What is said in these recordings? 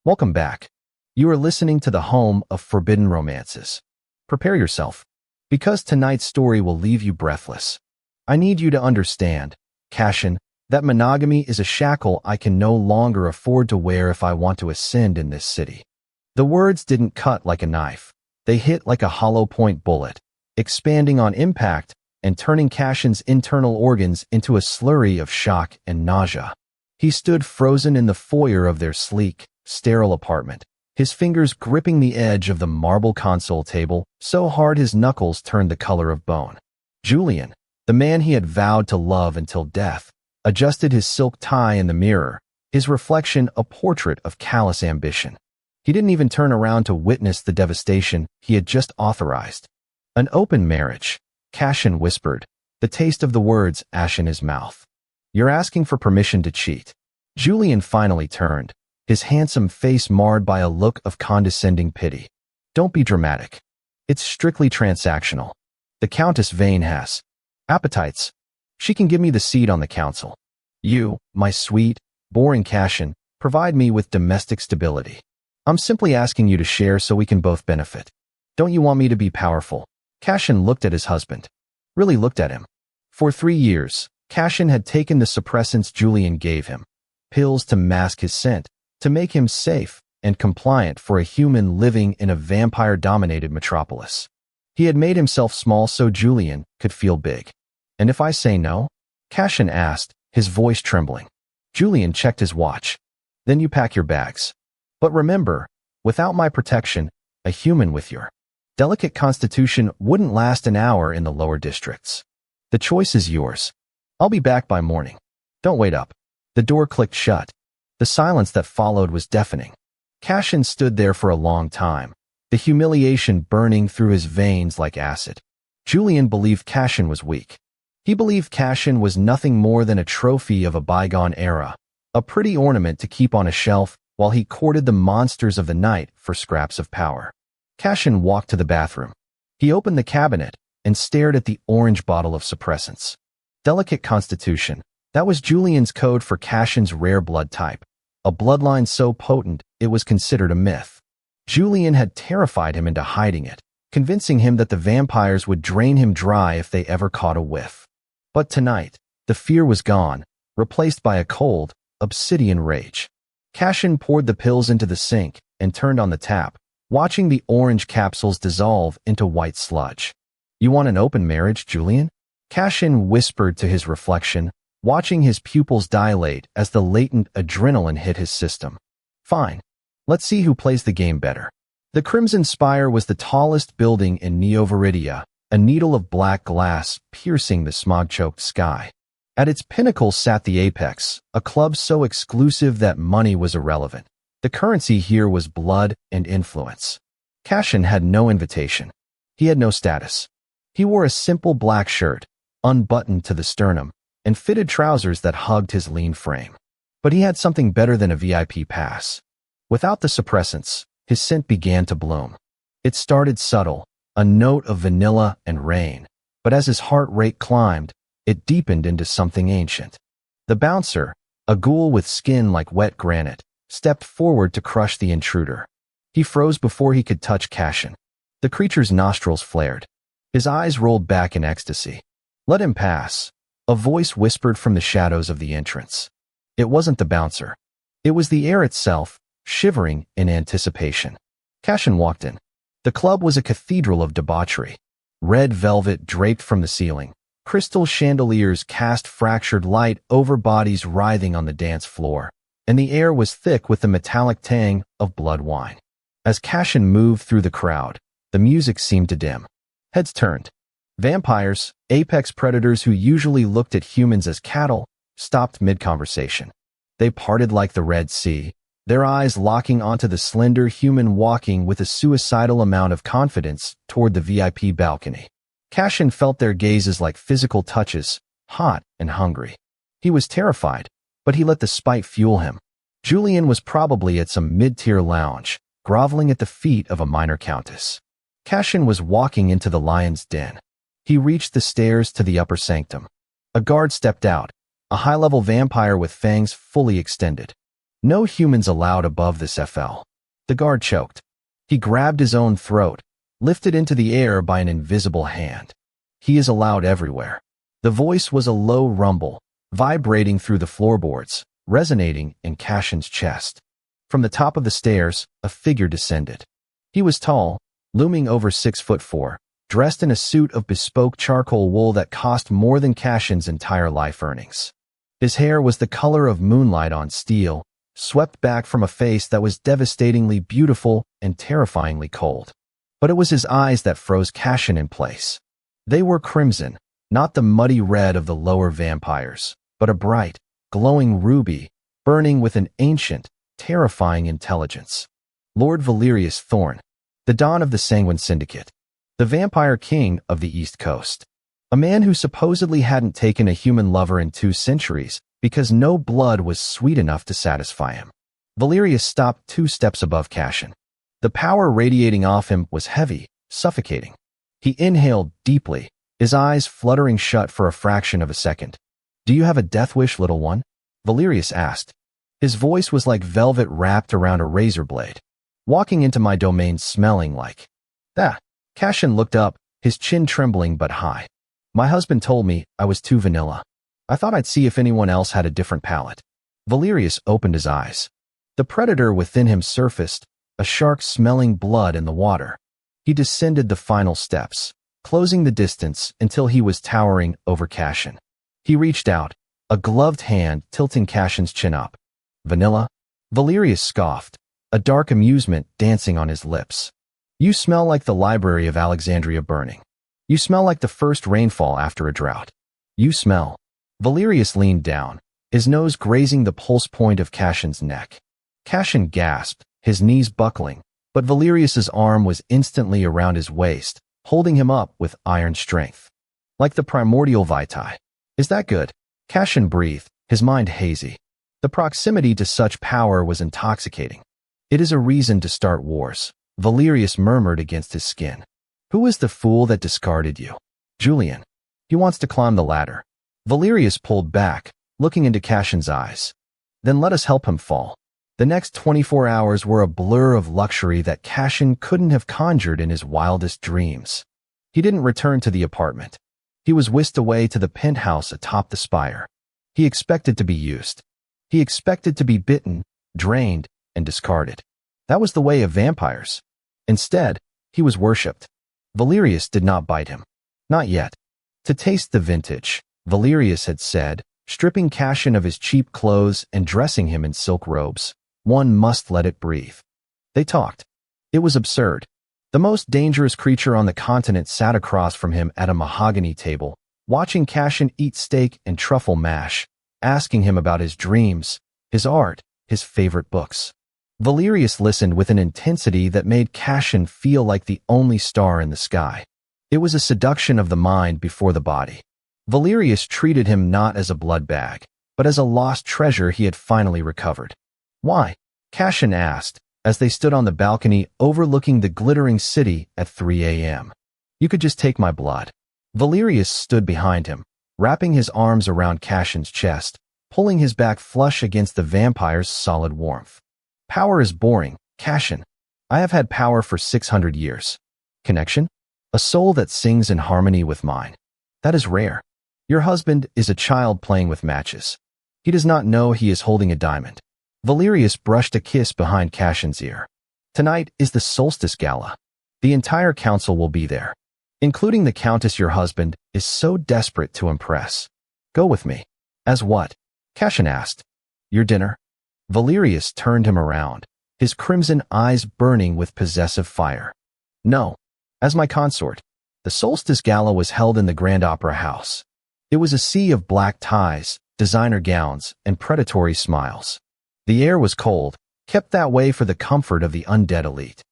Welcome back. You are listening to the home of forbidden romances. Prepare yourself, because tonight's story will leave you breathless. I need you to understand, Cashin, that monogamy is a shackle I can no longer afford to wear if I want to ascend in this city. The words didn't cut like a knife. They hit like a hollow-point bullet, expanding on impact and turning Cashin's internal organs into a slurry of shock and nausea. He stood frozen in the foyer of their sleek, sterile apartment, his fingers gripping the edge of the marble console table so hard his knuckles turned the color of bone. Julian, the man he had vowed to love until death, adjusted his silk tie in the mirror, his reflection a portrait of callous ambition. He didn't even turn around to witness the devastation he had just authorized. An open marriage, Cashin whispered, the taste of the words ash in his mouth. You're asking for permission to cheat. Julian finally turned, his handsome face marred by a look of condescending pity. Don't be dramatic. It's strictly transactional. The Countess Vane has appetites. She can give me the seat on the council. You, my sweet, boring Cashin, provide me with domestic stability. I'm simply asking you to share so we can both benefit. Don't you want me to be powerful? Cashin looked at his husband. Really looked at him. For 3 years, Cashin had taken the suppressants Julian gave him. Pills to mask his scent, to make him safe and compliant for a human living in a vampire-dominated metropolis. He had made himself small so Julian could feel big. And if I say no? Cashin asked, his voice trembling. Julian checked his watch. Then you pack your bags. But remember, without my protection, a human with your delicate constitution wouldn't last an hour in the lower districts. The choice is yours. I'll be back by morning. Don't wait up. The door clicked shut. The silence that followed was deafening. Cashin stood there for a long time, the humiliation burning through his veins like acid. Julian believed Cashin was weak. He believed Cashin was nothing more than a trophy of a bygone era, a pretty ornament to keep on a shelf while he courted the monsters of the night for scraps of power. Cashin walked to the bathroom. He opened the cabinet and stared at the orange bottle of suppressants. Delicate constitution. That was Julian's code for Cashin's rare blood type, a bloodline so potent it was considered a myth. Julian had terrified him into hiding it, convincing him that the vampires would drain him dry if they ever caught a whiff. But tonight, the fear was gone, replaced by a cold, obsidian rage. Cashin poured the pills into the sink and turned on the tap, watching the orange capsules dissolve into white sludge. You want an open marriage, Julian? Cashin whispered to his reflection, watching his pupils dilate as the latent adrenaline hit his system. Fine. Let's see who plays the game better. The Crimson Spire was the tallest building in Neo-Viridia, a needle of black glass piercing the smog-choked sky. At its pinnacle sat the Apex, a club so exclusive that money was irrelevant. The currency here was blood and influence. Cashin had no invitation. He had no status. He wore a simple black shirt, unbuttoned to the sternum, and fitted trousers that hugged his lean frame. But he had something better than a VIP pass. Without the suppressants, his scent began to bloom. It started subtle, a note of vanilla and rain, but as his heart rate climbed, it deepened into something ancient. The bouncer, a ghoul with skin like wet granite, stepped forward to crush the intruder. He froze before he could touch Cashin. The creature's nostrils flared. His eyes rolled back in ecstasy. Let him pass. A voice whispered from the shadows of the entrance. It wasn't the bouncer. It was the air itself, shivering in anticipation. Cashin walked in. The club was a cathedral of debauchery. Red velvet draped from the ceiling. Crystal chandeliers cast fractured light over bodies writhing on the dance floor, and the air was thick with the metallic tang of blood wine. As Cashin moved through the crowd, the music seemed to dim. Heads turned. Vampires, apex predators who usually looked at humans as cattle, stopped mid-conversation. They parted like the Red Sea, their eyes locking onto the slender human walking with a suicidal amount of confidence toward the VIP balcony. Cashin felt their gazes like physical touches, hot and hungry. He was terrified, but he let the spite fuel him. Julian was probably at some mid-tier lounge, groveling at the feet of a minor countess. Cashin was walking into the lion's den. He reached the stairs to the upper sanctum. A guard stepped out, a high-level vampire with fangs fully extended. No humans allowed above this FL. The guard choked. He grabbed his own throat, lifted into the air by an invisible hand. He is allowed everywhere. The voice was a low rumble, vibrating through the floorboards, resonating in Cashin's chest. From the top of the stairs, a figure descended. He was tall, looming over 6'4", dressed in a suit of bespoke charcoal wool that cost more than Cashin's entire life earnings. His hair was the color of moonlight on steel, swept back from a face that was devastatingly beautiful and terrifyingly cold. But it was his eyes that froze Cashin in place. They were crimson, not the muddy red of the lower vampires, but a bright, glowing ruby, burning with an ancient, terrifying intelligence. Lord Valerius Thorn, the Don of the Sanguine Syndicate, the vampire king of the East Coast. A man who supposedly hadn't taken a human lover in 2 centuries because no blood was sweet enough to satisfy him. Valerius stopped 2 steps above Cashin. The power radiating off him was heavy, suffocating. He inhaled deeply, his eyes fluttering shut for a fraction of a second. "Do you have a death wish, little one?" Valerius asked. His voice was like velvet wrapped around a razor blade. "Walking into my domain smelling like that." Cashin looked up, his chin trembling but high. "My husband told me I was too vanilla. I thought I'd see if anyone else had a different palate." Valerius opened his eyes. The predator within him surfaced, a shark smelling blood in the water. He descended the final steps, closing the distance until he was towering over Cashin. He reached out, a gloved hand tilting Cashin's chin up. "Vanilla?" Valerius scoffed, a dark amusement dancing on his lips. "You smell like the Library of Alexandria burning. You smell like the first rainfall after a drought. You smell." Valerius leaned down, his nose grazing the pulse point of Cashin's neck. Cashin gasped, his knees buckling, but Valerius's arm was instantly around his waist, holding him up with iron strength. "Like the primordial vitae. Is that good?" Cashin breathed, his mind hazy. The proximity to such power was intoxicating. "It is a reason to start wars," Valerius murmured against his skin. "Who is the fool that discarded you?" "Julian. He wants to climb the ladder." Valerius pulled back, looking into Cashin's eyes. "Then let us help him fall." The next 24 hours were a blur of luxury that Cashin couldn't have conjured in his wildest dreams. He didn't return to the apartment. He was whisked away to the penthouse atop the spire. He expected to be used. He expected to be bitten, drained, and discarded. That was the way of vampires. Instead, he was worshipped. Valerius did not bite him. Not yet. To taste the vintage, Valerius had said, stripping Cashin of his cheap clothes and dressing him in silk robes. One must let it breathe. They talked. It was absurd. The most dangerous creature on the continent sat across from him at a mahogany table, watching Cashin eat steak and truffle mash, asking him about his dreams, his art, his favorite books. Valerius listened with an intensity that made Cashin feel like the only star in the sky. It was a seduction of the mind before the body. Valerius treated him not as a blood bag, but as a lost treasure he had finally recovered. "Why?" Cashin asked, as they stood on the balcony overlooking the glittering city at 3 a.m. "You could just take my blood." Valerius stood behind him, wrapping his arms around Cashin's chest, pulling his back flush against the vampire's solid warmth. "Power is boring, Cashin. I have had power for 600 years. Connection? A soul that sings in harmony with mine. That is rare. Your husband is a child playing with matches. He does not know he is holding a diamond." Valerius brushed a kiss behind Cashin's ear. "Tonight is the Solstice Gala. The entire council will be there, including the Countess your husband is so desperate to impress. Go with me." "As what?" Cashin asked. "Your dinner." Valerius turned him around, his crimson eyes burning with possessive fire. "No. As my consort." The Solstice Gala was held in the Grand Opera House. It was a sea of black ties, designer gowns, and predatory smiles. The air was cold, kept that way for the comfort of the undead elite.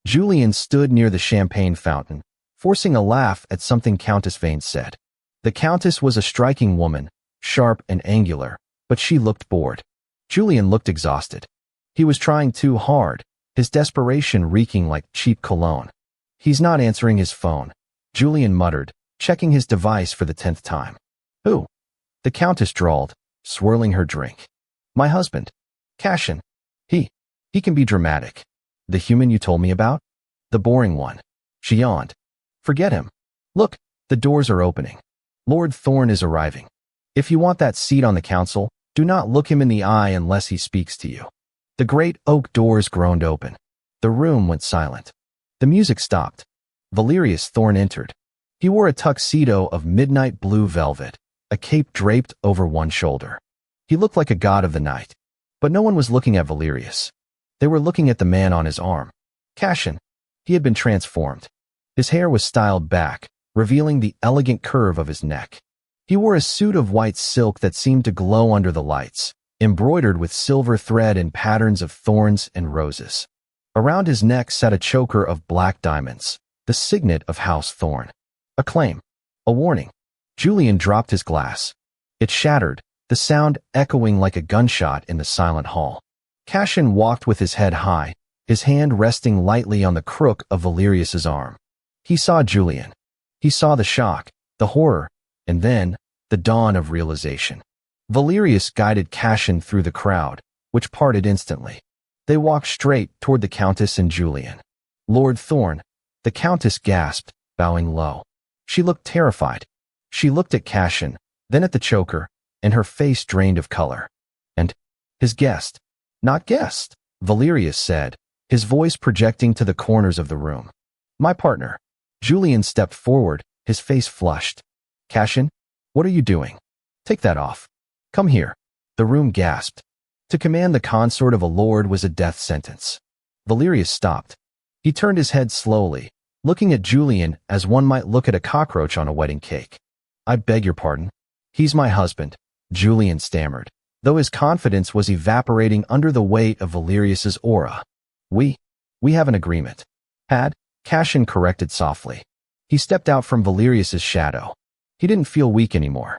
Julian stood near the champagne fountain, forcing a laugh at something Countess Vane said. The Countess was a striking woman, sharp and angular, but she looked bored. Julian looked exhausted. He was trying too hard, his desperation reeking like cheap cologne. "He's not answering his phone," Julian muttered, checking his device for the 10th time. "Who?" The Countess drawled, swirling her drink. "My husband." "Cashin, He, he can be dramatic. The human you told me about? The boring one. She yawned. Forget him. Look, the doors are opening. Lord Thorne is arriving. If you want that seat on the council, do not look him in the eye unless he speaks to you. The great oak doors groaned open. The room went silent. The music stopped. Valerius Thorne entered. He wore a tuxedo of midnight blue velvet, a cape draped over one shoulder. He looked like a god of the night. But no one was looking at Valerius. They were looking at the man on his arm. Cassian. He had been transformed. His hair was styled back, revealing the elegant curve of his neck. He wore a suit of white silk that seemed to glow under the lights, embroidered with silver thread and patterns of thorns and roses. Around his neck sat a choker of black diamonds, the signet of House Thorne. A claim. A warning. Julian dropped his glass. It shattered, the sound echoing like a gunshot in the silent hall. Cassian walked with his head high, his hand resting lightly on the crook of Valerius's arm. He saw Julian. He saw the shock, the horror, and then the dawn of realization. Valerius guided Cassian through the crowd, which parted instantly. They walked straight toward the Countess and Julian. Lord Thorne, the Countess gasped, bowing low. She looked terrified. She looked at Cassian, then at the choker, and her face drained of color. And his guest. Not guest, Valerius said, his voice projecting to the corners of the room. My partner. Julian stepped forward, his face flushed. Cassian, what are you doing? Take that off. Come here. The room gasped. To command the consort of a lord was a death sentence. Valerius stopped. He turned his head slowly, looking at Julian as one might look at a cockroach on a wedding cake. I beg your pardon. He's my husband, Julian stammered, though his confidence was evaporating under the weight of Valerius's aura. We have an agreement. Had, Cassian corrected softly. He stepped out from Valerius's shadow. He didn't feel weak anymore.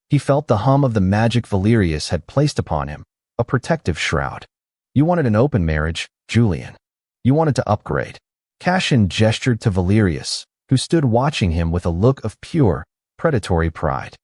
He felt the hum of the magic Valerius had placed upon him, a protective shroud. You wanted an open marriage, Julian. You wanted to upgrade. Cassian gestured to Valerius, who stood watching him with a look of pure, predatory pride.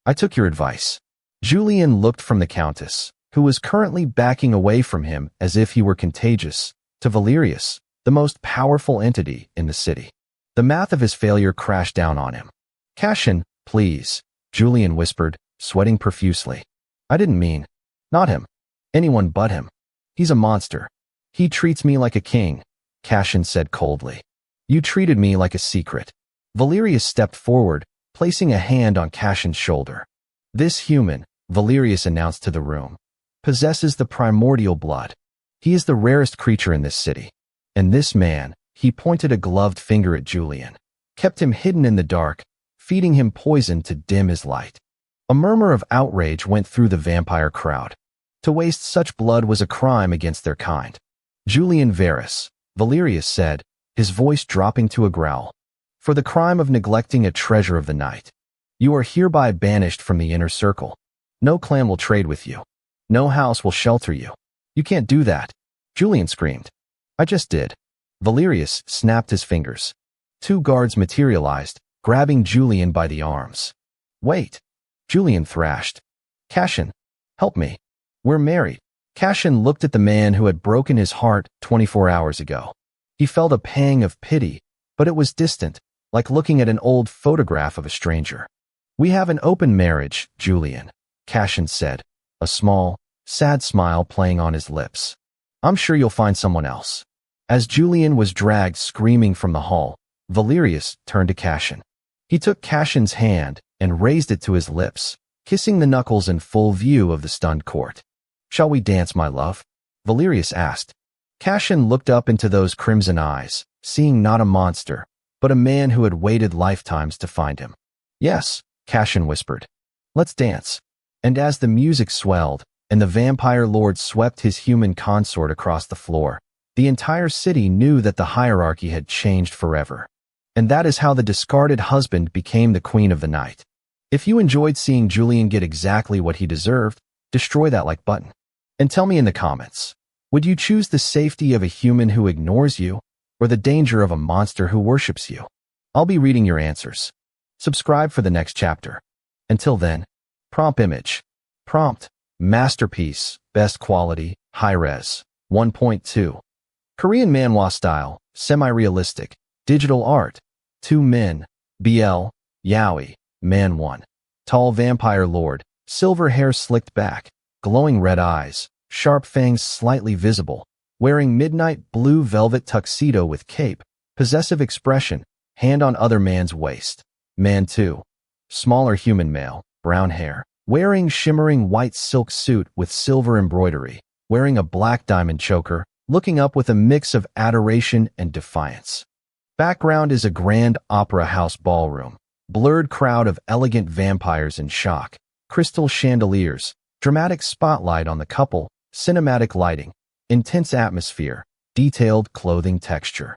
I took your advice. Julian looked from the Countess, who was currently backing away from him as if he were contagious, to Valerius, the most powerful entity in the city. The math of his failure crashed down on him. Cassian, please, Julian whispered, sweating profusely. I didn't mean. Not him. Anyone but him. He's a monster. He treats me like a king, Cassian said coldly. You treated me like a secret. Valerius stepped forward, placing a hand on Cassian's shoulder. This human, Valerius announced to the room, possesses the primordial blood. He is the rarest creature in this city. And this man, he pointed a gloved finger at Julian, kept him hidden in the dark, feeding him poison to dim his light. A murmur of outrage went through the vampire crowd. To waste such blood was a crime against their kind. Julian Varus, Valerius said, his voice dropping to a growl. For the crime of neglecting a treasure of the night. You are hereby banished from the inner circle. No clan will trade with you. No house will shelter you. You can't do that. Julian screamed. I just did. Valerius snapped his fingers. 2 guards materialized, grabbing Julian by the arms. Wait. Julian thrashed. Cassian, help me. We're married. Cassian looked at the man who had broken his heart 24 hours ago. He felt a pang of pity, but it was distant, like looking at an old photograph of a stranger. We have an open marriage, Julian, Cassian said, a small, sad smile playing on his lips. I'm sure you'll find someone else. As Julian was dragged screaming from the hall, Valerius turned to Cassian. He took Cassian's hand and raised it to his lips, kissing the knuckles in full view of the stunned court. Shall we dance, my love? Valerius asked. Cassian looked up into those crimson eyes, seeing not a monster, but a man who had waited lifetimes to find him. Yes, Cassian whispered. Let's dance. And as the music swelled, and the vampire lord swept his human consort across the floor, the entire city knew that the hierarchy had changed forever. And that is how the discarded husband became the queen of the night. If you enjoyed seeing Julian get exactly what he deserved, destroy that like button. And tell me in the comments, would you choose the safety of a human who ignores you, or the danger of a monster who worships you? I'll be reading your answers. Subscribe for the next chapter. Until then, prompt image. Prompt, masterpiece, best quality, high res. 1.2. Korean manhwa style, semi-realistic, digital art. 2 men, BL, Yaoi, Man 1. Tall vampire lord, silver hair slicked back, glowing red eyes, sharp fangs slightly visible, wearing midnight blue velvet tuxedo with cape, possessive expression, hand on other man's waist. Man 2. Smaller human male, brown hair, wearing shimmering white silk suit with silver embroidery, wearing a black diamond choker, looking up with a mix of adoration and defiance. Background is a grand opera house ballroom, blurred crowd of elegant vampires in shock, crystal chandeliers, dramatic spotlight on the couple, cinematic lighting, intense atmosphere, detailed clothing texture.